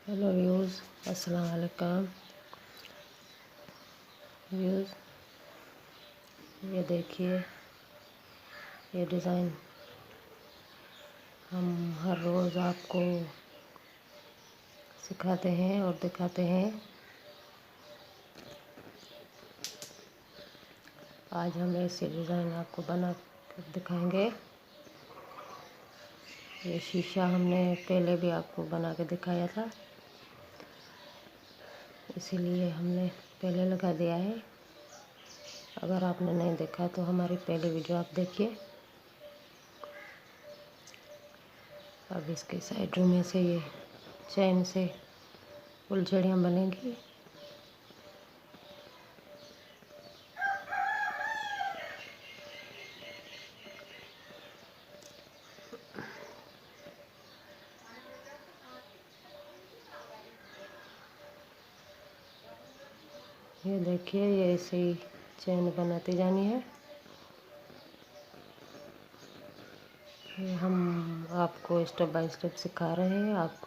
Hello views, अस्सलाम वालेकुम views. ये देखिए, ये डिज़ाइन हम हर रोज़ आपको सिखाते हैं और दिखाते हैं। आज हम ऐसे डिज़ाइन आपको बना कर दिखाएंगे। ये शीशा हमने पहले भी आपको बना के दिखाया था, इसीलिए हमने पहले लगा दिया है। अगर आपने नहीं देखा तो हमारी पहले वीडियो आप देखिए। अब इसके साइडों में से ये चैन से फुलझड़ियाँ बनेंगी। ये देखिए, ये ऐसे ही चैन बनाती जानी है। ये हम आपको स्टेप बाय स्टेप सिखा रहे हैं, आप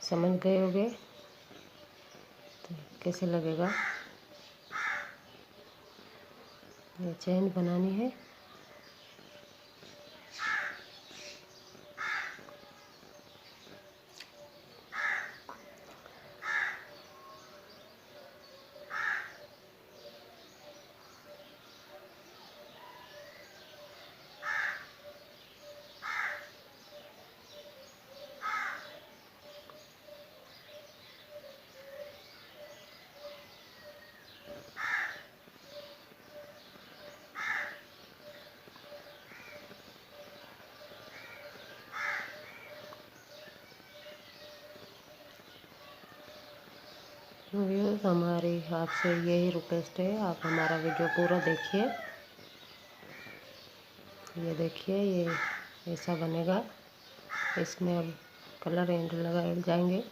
समझ गए होंगे तो कैसे लगेगा। ये चैन बनानी है। व्यूअर्स, हमारी आपसे यही रिक्वेस्ट है, आप हमारा वीडियो पूरा देखिए। ये देखिए, ये ऐसा बनेगा। इसमें अब कलर एंड लगाए जाएंगे।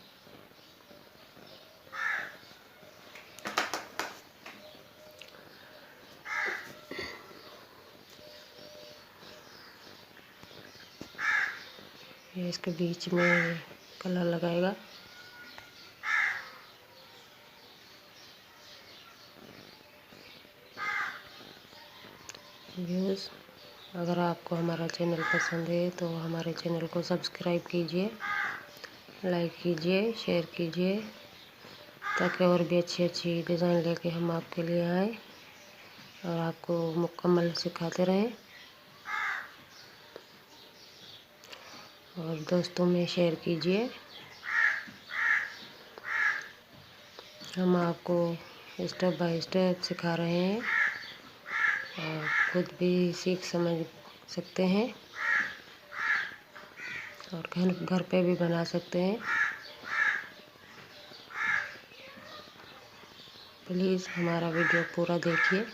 ये इसके बीच में कलर लगाएगा। व्यूअर्स, अगर आपको हमारा चैनल पसंद है तो हमारे चैनल को सब्सक्राइब कीजिए, लाइक कीजिए, शेयर कीजिए, ताकि और भी अच्छी अच्छी डिज़ाइन लेके हम आपके लिए आएँ और आपको मुकम्मल सिखाते रहें। और दोस्तों में शेयर कीजिए। हम आपको स्टेप बाय स्टेप सिखा रहे हैं और खुद भी सीख समझ सकते हैं और घर पे भी बना सकते हैं। प्लीज़ हमारा वीडियो पूरा देखिए।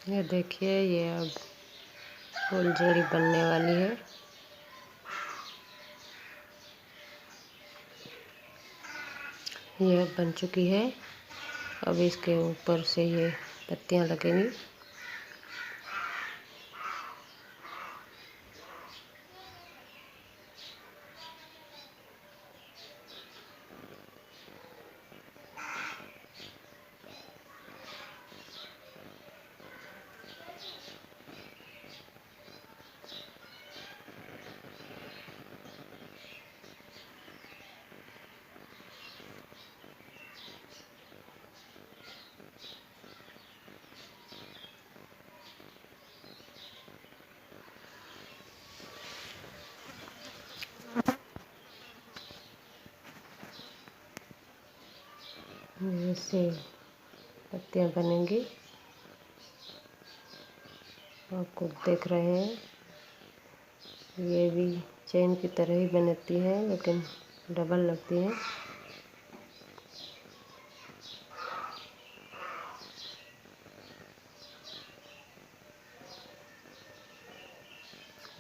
ये देखिए, ये अब फुलझड़ी बनने वाली है। ये अब बन चुकी है। अब इसके ऊपर से ये पत्तियां लगेंगी। इससे पत्तियाँ बनेंगी। आप खुद देख रहे हैं, ये भी चेन की तरह ही बनती हैं लेकिन डबल लगती हैं।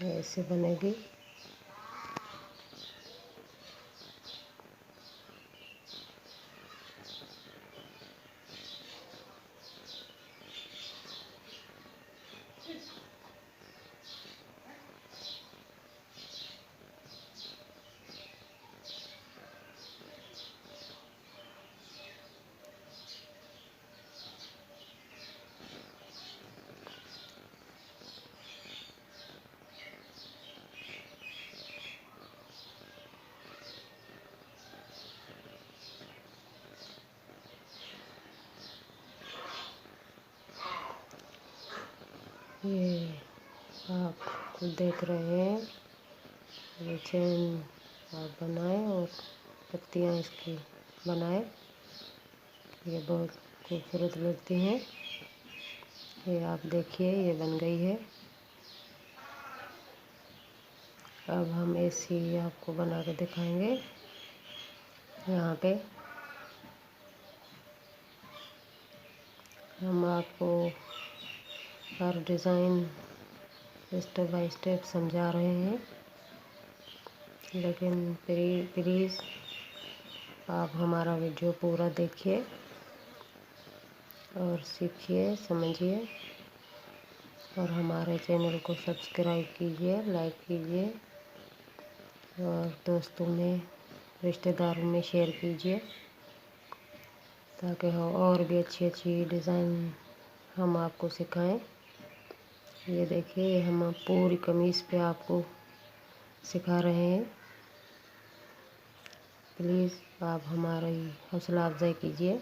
ऐसे बनेगी। ये आप खुद देख रहे हैं, ये चेन आप बनाए और पत्तियाँ इसकी बनाए। ये बहुत खूबसूरत लगती हैं। ये आप देखिए, ये बन गई है। अब हम ऐसी आपको बना के दिखाएंगे। यहाँ पे हम आपको हर डिज़ाइन स्टेप बाय स्टेप समझा रहे हैं, लेकिन प्लीज़ आप हमारा वीडियो पूरा देखिए और सीखिए, समझिए और हमारे चैनल को सब्सक्राइब कीजिए, लाइक कीजिए और दोस्तों में, रिश्तेदारों में शेयर कीजिए, ताकि हम और भी अच्छी अच्छी डिज़ाइन हम आपको सिखाएं। ये देखिए, ये हम पूरी कमीज़ पे आपको सिखा रहे हैं। प्लीज़ आप हमारी हौसला अफजाई कीजिए,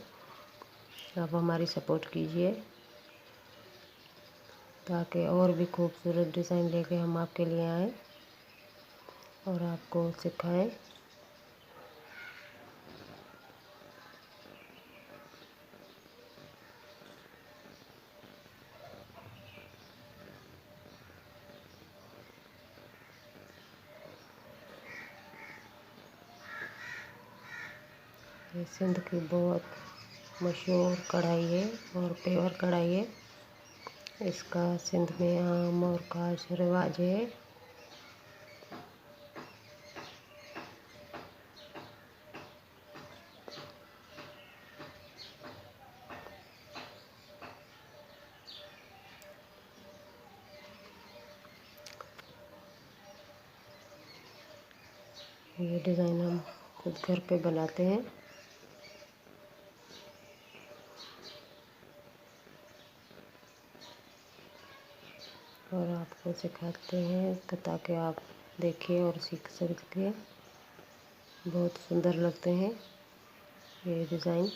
आप हमारी सपोर्ट कीजिए, ताकि और भी खूबसूरत डिज़ाइन लेके हम आपके लिए आएँ और आपको सिखाएं। ये सिंध की बहुत मशहूर कढ़ाई है और पेवर कढ़ाई है। इसका सिंध में आम और खास रिवाज है। ये डिज़ाइन हम खुद घर पे बनाते हैं और आपको सिखाते हैं ताकि आप देखिए और सीख सकें। बहुत सुंदर लगते हैं ये डिज़ाइन।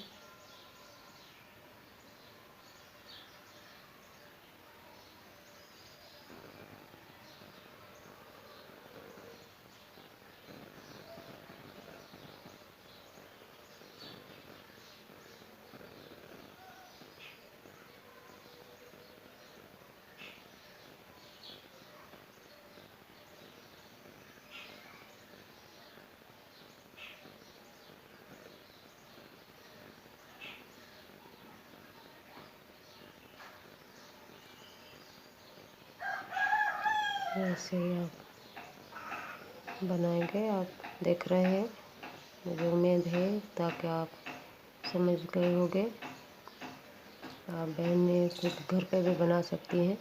ऐसे ही आप बनाएंगे। आप देख रहे हैं, मुझे उम्मीद है ताकि आप समझ गए होंगे। आप बहनें खुद घर पे भी बना सकती हैं।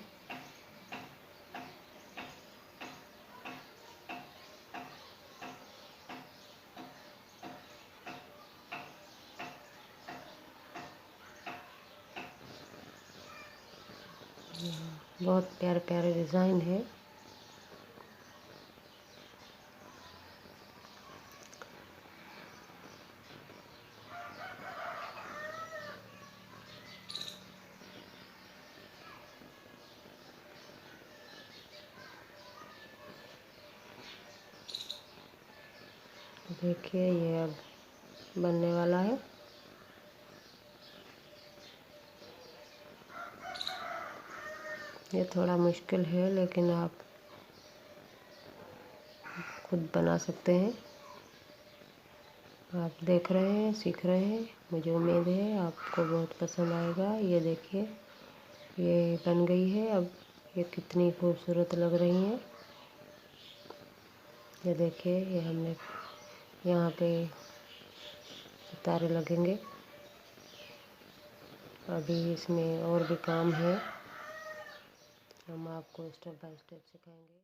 बहुत प्यारे प्यारे डिज़ाइन है। देखिए, ये अब बनने वाला है। ये थोड़ा मुश्किल है, लेकिन आप खुद बना सकते हैं। आप देख रहे हैं, सीख रहे हैं, मुझे उम्मीद है आपको बहुत पसंद आएगा। ये देखिए, ये बन गई है। अब ये कितनी खूबसूरत लग रही हैं। ये देखिए, ये हमने यहाँ पे सितारे लगेंगे। अभी इसमें और भी काम है, हम आपको स्टेप बाय स्टेप सिखाएंगे।